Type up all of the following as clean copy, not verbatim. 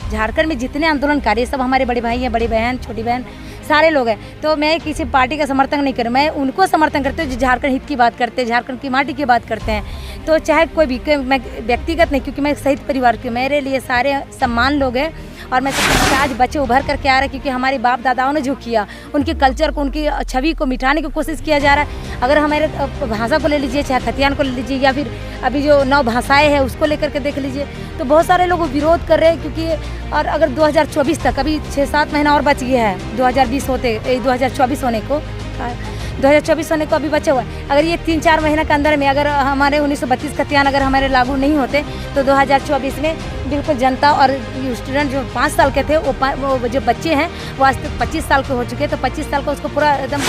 झारखंड में जितने आंदोलनकारी सब हमारे बड़े भाई हैं, बड़ी बहन, छोटी बहन, सारे लोग हैं। तो मैं किसी पार्टी का समर्थन नहीं करूँ, मैं उनको समर्थन करती हूँ जो झारखंड हित की बात करते हैं, झारखंड की माटी की बात करते हैं। तो चाहे कोई भी, मैं व्यक्तिगत नहीं, क्योंकि मैं शहीद परिवार की, मेरे लिए सारे सम्मान लोग हैं। और मैं आज बच्चे उभर करके आ रहे हैं क्योंकि हमारे बाप दादाओं ने जो किया, उनके कल्चर को, उनकी छवि को मिटाने की कोशिश किया जा रहा है। अगर हमारे भाषा को ले लीजिए, चाहे खतियान को ले लीजिए, या फिर अभी जो 9 भाषाएं हैं उसको लेकर के देख लीजिए, तो बहुत सारे लोग विरोध कर रहे हैं। क्योंकि और अगर 2024 तक अभी 6-7 महीना और बच गया है, 2020 होते 2024 होने को, 2024 होने को अभी बचा हुआ है। अगर ये 3-4 महीने के अंदर में अगर हमारे 1932 खतियान अगर हमारे लागू नहीं होते तो 2024 में बिल्कुल जनता और स्टूडेंट जो 5 साल के थे वो जो बच्चे हैं वो आज तक 25 साल के हो चुके हैं। तो 25 साल का उसको पूरा एकदम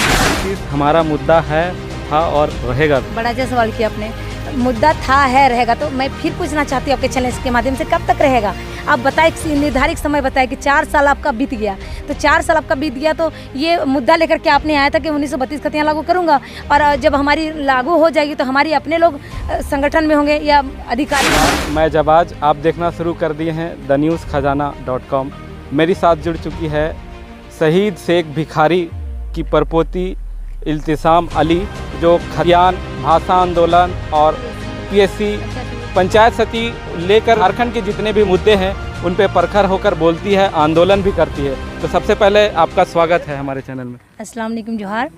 हमारा मुद्दा है, था और रहेगा। बड़ा अच्छा सवाल किया आपने। मुद्दा था, है, रहेगा। तो मैं फिर पूछना चाहती हूँ आपके चैनल के माध्यम से, कब तक रहेगा? आप बताएं, निर्धारित समय बताएं कि 4 साल आपका बीत गया, तो 4 साल आपका बीत गया तो ये मुद्दा लेकर के आपने आया था कि 1932 खतियान लागू करूँगा, और जब हमारी लागू हो जाएगी तो हमारी अपने लोग संगठन में होंगे या अधिकारी। मैं जबाज, आप देखना शुरू कर दिए हैं thenewskhazana.com। मेरी साथ जुड़ चुकी है शहीद शेख भिखारी की परपोती इल्तिसाम अली, जो खतियान, भाषा आंदोलन और पीएससी, पंचायत सती लेकर झारखंड के जितने भी मुद्दे हैं उन पे परखर होकर बोलती है, आंदोलन भी करती है। तो सबसे पहले आपका स्वागत है हमारे चैनल में। अस्सलाम वालेकुम, जोहार।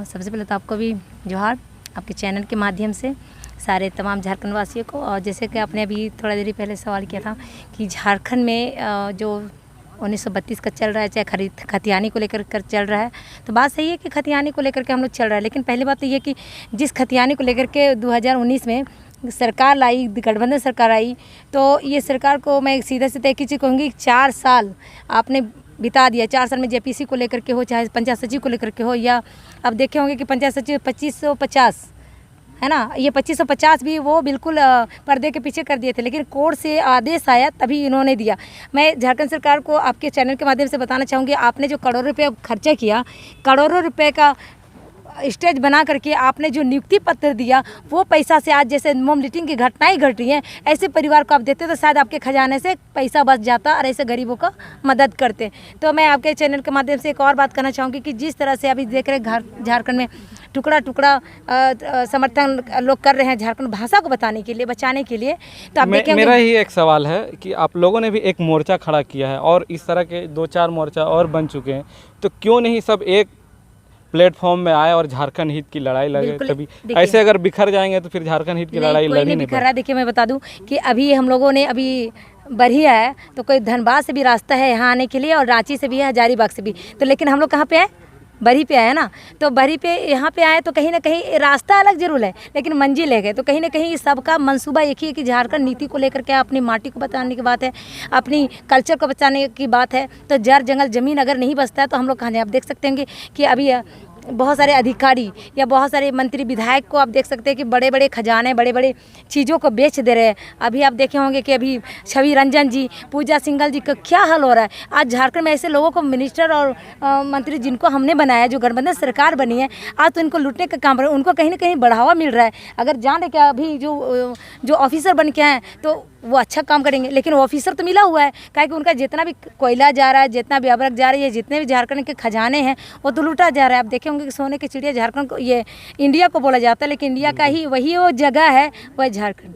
सबसे पहले तो आपको भी जोहार, आपके चैनल के माध्यम से सारे तमाम झारखंड वासियों को। और जैसे कि आपने अभी थोड़ा देर पहले सवाल किया था कि झारखंड में जो 1932 का चल रहा है, चाहे खतियानी को लेकर कर चल रहा है, तो बात सही है कि खतियानी को लेकर के हम लोग चल रहा है। लेकिन पहली बात तो ये कि जिस खतियानी को लेकर के 2019 में सरकार लाई, गठबंधन सरकार आई, तो ये सरकार को मैं सीधा सीधा एक ही चीज़ कहूँगी, 4 साल आपने बिता दिया। 4 साल में जेपीसी को लेकर के हो, चाहे पंचायत सचिव को लेकर के हो, या अब देखे होंगे कि पंचायत सचिव 2550 है ना, ये 2550 भी वो बिल्कुल पर्दे के पीछे कर दिए थे, लेकिन कोर्ट से आदेश आया तभी इन्होंने दिया। मैं झारखंड सरकार को आपके चैनल के माध्यम से बताना चाहूँगी, आपने जो करोड़ों रुपये खर्चा किया, करोड़ों रुपये का स्टेज बना करके आपने जो नियुक्ति पत्र दिया, वो पैसा से आज जैसे मोम लिटिंग की घटनाएं घट रही हैं, ऐसे परिवार को आप देते तो शायद आपके खजाने से पैसा बच जाता और ऐसे गरीबों का मदद करते। तो मैं आपके चैनल के माध्यम से एक और बात करना चाहूँगी कि जिस तरह से अभी देख रहे झारखंड में टुकड़ा टुकड़ा समर्थन लोग कर रहे हैं झारखंड भाषा को बताने के लिए, बचाने के लिए, तो आप देखेंगे। मेरा ही एक सवाल है कि आप लोगों ने भी एक मोर्चा खड़ा किया है और इस तरह के 2-4 मोर्चा और बन चुके हैं, तो क्यों नहीं सब एक प्लेटफॉर्म में आए और झारखंड हित की लड़ाई लगे? तभी ऐसे अगर बिखर जाएंगे तो फिर झारखंड हित की लड़ाई लड़ी नहीं बिखर रहा। देखिए, मैं बता दूं कि अभी हम लोगों ने अभी बरहिया है, तो कोई धनबाद से भी रास्ता है यहाँ आने के लिए, और रांची से भी है, हजारीबाग से भी। तो लेकिन हम लोग कहाँ पे आए? बरही पे आए ना। तो बरही पे यहाँ पे आए तो कहीं ना कहीं रास्ता अलग जरूर है, लेकिन मंजिल है। तो कहीं ना कहीं सबका मंसूबा एक ही है कि झारखंड नीति को लेकर के अपनी माटी को बचाने की बात है, अपनी कल्चर को बचाने की बात है। तो जड़ जंगल ज़मीन अगर नहीं बचता है तो हम लोग कहाँ जाए? आप देख सकते हैं कि अभी बहुत सारे अधिकारी या बहुत सारे मंत्री विधायक को आप देख सकते हैं कि बड़े बड़े खजाने, बड़े बड़े चीज़ों को बेच दे रहे हैं। अभी आप देखे होंगे कि अभी छवि रंजन जी, पूजा सिंघल जी का क्या हाल हो रहा है। आज झारखंड में ऐसे लोगों को मिनिस्टर और मंत्री जिनको हमने बनाया, जो गठबंधन सरकार बनी है, आज तो इनको लूटने का काम रहा है। उनको कहीं ना कहीं बढ़ावा मिल रहा है। अगर जान रहे क्या, अभी जो ऑफिसर बन के हैं तो वो अच्छा काम करेंगे, लेकिन ऑफिसर तो मिला हुआ है, क्या कि उनका जितना भी कोयला जा रहा है, जितना भी अबरक जा रही है, जितने भी झारखंड के खजाने हैं वो तो लूटा जा रहा है। आप देखे होंगे कि सोने की चिड़िया झारखंड को, ये इंडिया को बोला जाता है, लेकिन इंडिया का ही वही वो जगह है, वह झारखंड।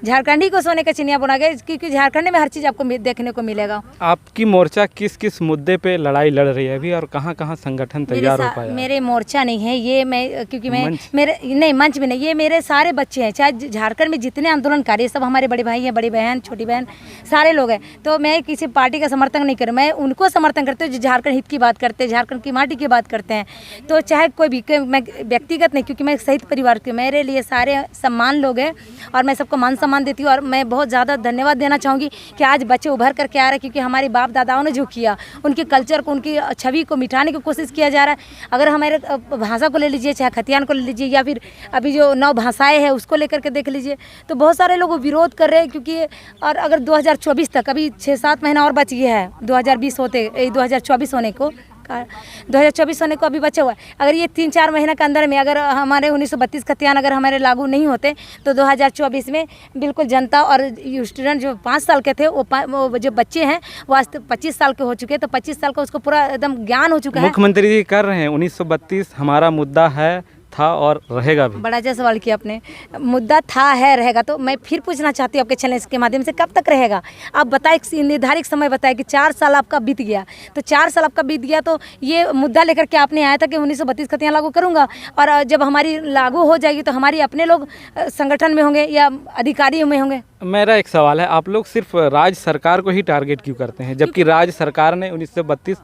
झारखंड ही को सोने का चिड़िया बना गया, क्योंकि झारखंड में हर चीज़ आपको देखने को मिलेगा। आपकी मोर्चा किस किस मुद्दे पे लड़ाई लड़ रही है अभी, और कहाँ कहाँ संगठन तैयार हो पाया? मेरे मोर्चा नहीं है ये, मैं क्योंकि मैं मेरे नहीं मंच भी नहीं, ये मेरे सारे बच्चे हैं, चाहे झारखंड में जितने आंदोलनकारी सब हमारे बड़े भाई हैं, बड़ी बहन, छोटी बहन, सारे लोग हैं। तो मैं किसी पार्टी का समर्थन नहीं करूँ, मैं उनको समर्थन करती हूँ जो झारखंड हित की बात करते हैं, झारखंड की माटी की बात करते हैं। तो चाहे कोई भी, मैं व्यक्तिगत नहीं, क्योंकि मैं शहीद परिवार की, मेरे लिए सारे सम्मान लोग हैं और मैं सबको मान सम्मान देती हूँ। और मैं बहुत ज़्यादा धन्यवाद देना चाहूँगी कि आज बच्चे उभर करके आ रहे हैं, क्योंकि हमारे बाप दादाओं ने जो किया, उनके कल्चर को, उनकी छवि को मिटाने की कोशिश किया जा रहा है। अगर हमारे भाषा को ले लीजिए, चाहे खतियान को ले लीजिए, या फिर अभी जो 9 भाषाएं हैं उसको लेकर के देख लीजिए, तो बहुत सारे लोग विरोध कर रहे हैं। क्योंकि और अगर 2024 तक अभी 6-7 महीना और बच गया है, 2020 होते 2024 होने को, 2024 होने को अभी बचा हुआ है। अगर ये 3-4 महीने के अंदर में अगर हमारे 1932 खतियान अगर हमारे लागू नहीं होते तो 2024 में बिल्कुल जनता और स्टूडेंट जो 5 साल के थे वो जो बच्चे हैं वो आज 25 साल के हो चुके हैं, तो 25 साल का उसको पूरा एकदम ज्ञान हो चुका है। मुख्यमंत्री जी कर रहे हैं 1932 हमारा मुद्दा है, था और रहेगा भी। बड़ा अच्छा सवाल किया आपने। मुद्दा था, है, रहेगा। तो मैं फिर पूछना चाहती हूँ आपके चैनल के माध्यम से, कब तक रहेगा? आप बताए, निर्धारित समय बताए कि 4 साल आपका बीत गया, तो 4 साल आपका बीत गया तो ये मुद्दा लेकर के आपने आया था कि 1932 खतियान लागू करूँगा, और जब हमारी लागू हो जाएगी तो हमारी अपने लोग संगठन में होंगे या अधिकारी में होंगे। मेरा एक सवाल है, आप लोग सिर्फ राज्य सरकार को ही टारगेट क्यों करते हैं, जबकि राज्य सरकार ने 1932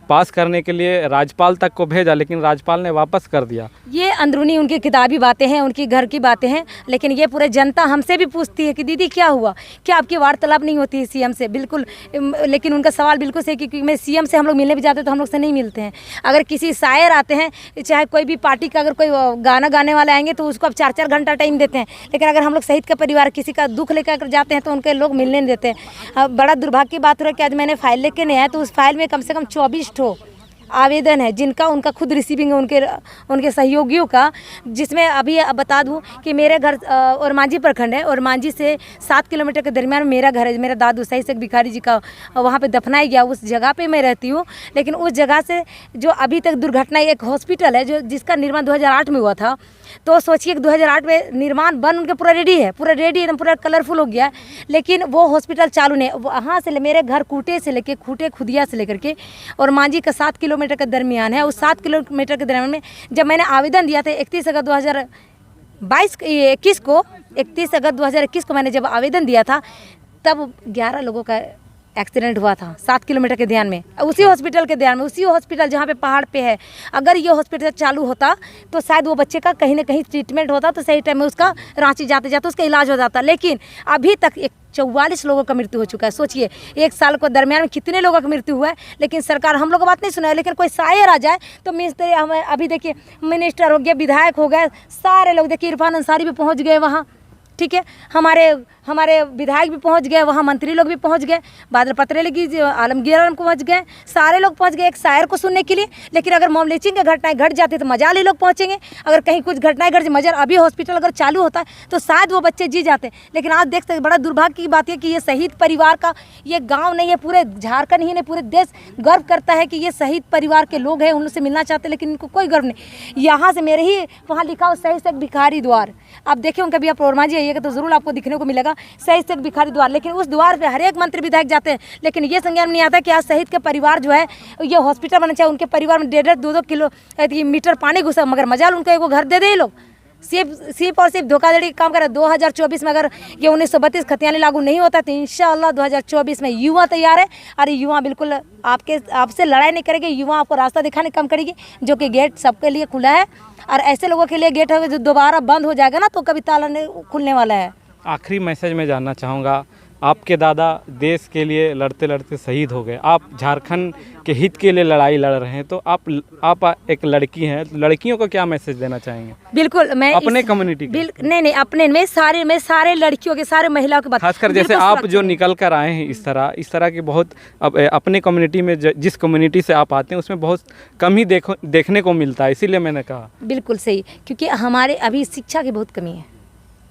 पास करने के लिए राज्यपाल तक को भेजा, लेकिन राज्यपाल ने वापस कर दिया। ये अंदरूनी उनकी किताबी बातें हैं, उनकी घर की बातें हैं, लेकिन ये पूरे जनता हमसे भी पूछती है कि दीदी क्या हुआ, क्या आपकी वार्तालाप नहीं होती है सीएम से? बिल्कुल, लेकिन उनका सवाल बिल्कुल सही, क्योंकि मैं सीएम से हम लोग मिलने भी जाते हैं तो हम लोग से नहीं मिलते हैं। अगर किसी शायर आते हैं, चाहे कोई भी पार्टी का अगर कोई गाना गाने वाले आएंगे तो उसको अब 4-4 घंटा टाइम देते हैं, लेकिन अगर हम लोग शहीद का परिवार किसी का दुख लेकर जाते हैं तो उनके लोग मिलने नहीं देते हैं। बड़ा दुर्भाग्य की बात हो रहा है कि आज मैंने फाइल लेके नहीं आया, तो उस फाइल में कम से कम 24 आवेदन है जिनका उनका खुद रिसीविंग है उनके सहयोगियों का, जिसमें अभी बता दूं कि मेरे घर और मांझी प्रखंड है, और मांझी से 7 किलोमीटर के दरमियान में मेरा घर है। मेरा दादू शहीद शेख भिखारी जी का वहाँ पे दफनाया गया, उस जगह पे मैं रहती हूँ। लेकिन उस जगह से जो अभी तक दुर्घटना, एक हॉस्पिटल है जो जिसका निर्माण 2008 में हुआ था, तो सोचिए कि 2008 में निर्माण बन उनके पूरा रेडी है, पूरा रेडी एकदम पूरा कलरफुल हो गया है, लेकिन वो हॉस्पिटल चालू नहीं। वहाँ से मेरे घर कूटे से लेके खूटे खुदिया से लेकर के और मांझी का 7 किलोमीटर के दरमियान है। उस 7 किलोमीटर के दरमियान में जब मैंने आवेदन दिया था 31 अगस्त 2021 को मैंने जब आवेदन दिया था, तब 11 लोगों का एक्सीडेंट हुआ था 7 किलोमीटर के ध्यान में, उसी हॉस्पिटल के ध्यान में, उसी हॉस्पिटल जहाँ पे पहाड़ पे है। अगर ये हॉस्पिटल चालू होता तो शायद वो बच्चे का कहीं ना कहीं ट्रीटमेंट होता, तो सही टाइम में उसका रांची जाते जाते उसका इलाज हो जाता। लेकिन अभी तक 44 लोगों का मृत्यु हो चुका है। सोचिए 1 साल को दरमियान में कितने लोगों का मृत्यु हुआ है, लेकिन सरकार हम लोग का बात नहीं सुना है। लेकिन कोई शायर आ जाए तो मिनिस्टर, हमें अभी देखिए मिनिस्टर हो गया, विधायक हो गए, सारे लोग देखिए, इरफान अंसारी भी पहुँच गए वहाँ, ठीक है, हमारे विधायक भी पहुंच गए वहाँ, मंत्री लोग भी पहुंच गए, बादल पत्रेलगी, आलमगीर आलम पहुंच गए, सारे लोग पहुंच गए एक शायर को सुनने के लिए। लेकिन अगर मॉब लिंचिंग की घटनाएं घट जाती तो मजाली लोग पहुंचेंगे, अगर कहीं कुछ घटनाएं घट मजर अभी हॉस्पिटल अगर चालू होता है तो शायद वो बच्चे जी जाते। लेकिन आज देखते हैं, बड़ा दुर्भाग्य की बात है कि ये शहीद परिवार का ये गाँव नहीं है, पूरे झारखंड ही नहीं, पूरे देश गर्व करता है कि ये शहीद परिवार के लोग हैं, उनसे मिलना चाहते हैं, लेकिन इनको कोई गर्व नहीं। यहाँ से मेरे ही वहाँ लिखा हो शहीद शेख भिखारी द्वार, आप देखें उनका भी, आप रोरमांझी आइएगा तो जरूर आपको दिखने को मिलेगा शहीद शेख भिखारी द्वार। लेकिन उस द्वार पे हर एक मंत्री विधायक जाते हैं, लेकिन ये संज्ञान नहीं आता कि आज शहीद के परिवार जो है ये हॉस्पिटल बनना चाहिए, उनके परिवार में 1.5-2 किलोमीटर पानी घुसा, मगर मजाल उनको एक घर दे दे लोग। सिर्फ और सिर्फ धोखाधड़ी का काम कर रहे। 2024 में अगर ये 1932 खतियानी लागू नहीं होता तो इंशाअल्लाह 2024 में युवा तैयार है, और युवा बिल्कुल आपसे लड़ाई नहीं करेगी, युवा आपको रास्ता दिखाने काम करेगी, जो कि गेट सबके लिए खुला है। और ऐसे लोगों के लिए गेट है जो दोबारा बंद हो जाएगा ना तो कभी ताला नहीं खुलने वाला है। आखिरी मैसेज मैं जानना चाहूँगा, आपके दादा देश के लिए लड़ते लड़ते शहीद हो गए, आप झारखंड के हित के लिए लड़ाई लड़ रहे हैं, तो आप एक लड़की हैं, लड़कियों को क्या मैसेज देना चाहेंगे? बिल्कुल, मैं अपने कम्युनिटी नहीं अपने में सारे लड़कियों के, सारे महिलाओं के बात, खासकर जैसे आप जो निकल कर आए हैं इस तरह की बहुत अपने कम्युनिटी में जिस कम्युनिटी से आप आते हैं उसमें बहुत कम ही देखने को मिलता है, इसीलिए मैंने कहा। बिल्कुल सही, क्योंकि हमारे अभी शिक्षा की बहुत कमी है।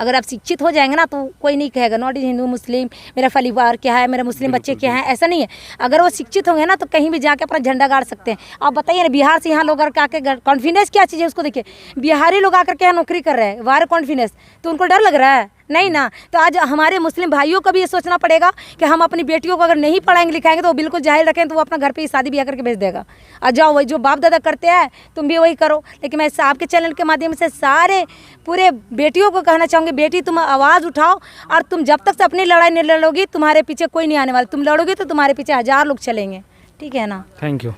अगर आप शिक्षित हो जाएंगे ना तो कोई नहीं कहेगा नॉट इज हिंदू मुस्लिम, मेरा परिवार क्या है, मेरे मुस्लिम बच्चे क्या हैं, ऐसा नहीं है। अगर वो शिक्षित होंगे ना तो कहीं भी जाके अपना झंडा गाड़ सकते हैं। आप बताइए ना, बिहार से यहाँ लोग आके कॉन्फिडेंस क्या चीज़ है उसको देखिए, बिहारी लोग आकर के यहाँ नौकरी कर रहे हैं, वार कॉन्फिडेंस, तो उनको डर लग रहा है नहीं ना। तो आज हमारे मुस्लिम भाइयों को भी ये सोचना पड़ेगा कि हम अपनी बेटियों को अगर नहीं पढ़ाएंगे लिखाएंगे तो वो बिल्कुल जाहिर रखें, तो वो अपना घर पे ही शादी ब्याह करके भेज देगा। और जाओ वही जो बाप दादा करते हैं तुम भी वही करो। लेकिन मैं आपके चैनल के माध्यम से सारे पूरे बेटियों को कहना चाहूँगी, बेटी तुम आवाज़ उठाओ, और तुम जब तक से अपनी लड़ाई नहीं लड़ोगी तुम्हारे पीछे कोई नहीं आने वाला, तुम लड़ोगी तो तुम्हारे पीछे 1000 लोग चलेंगे, ठीक है ना। Thank you.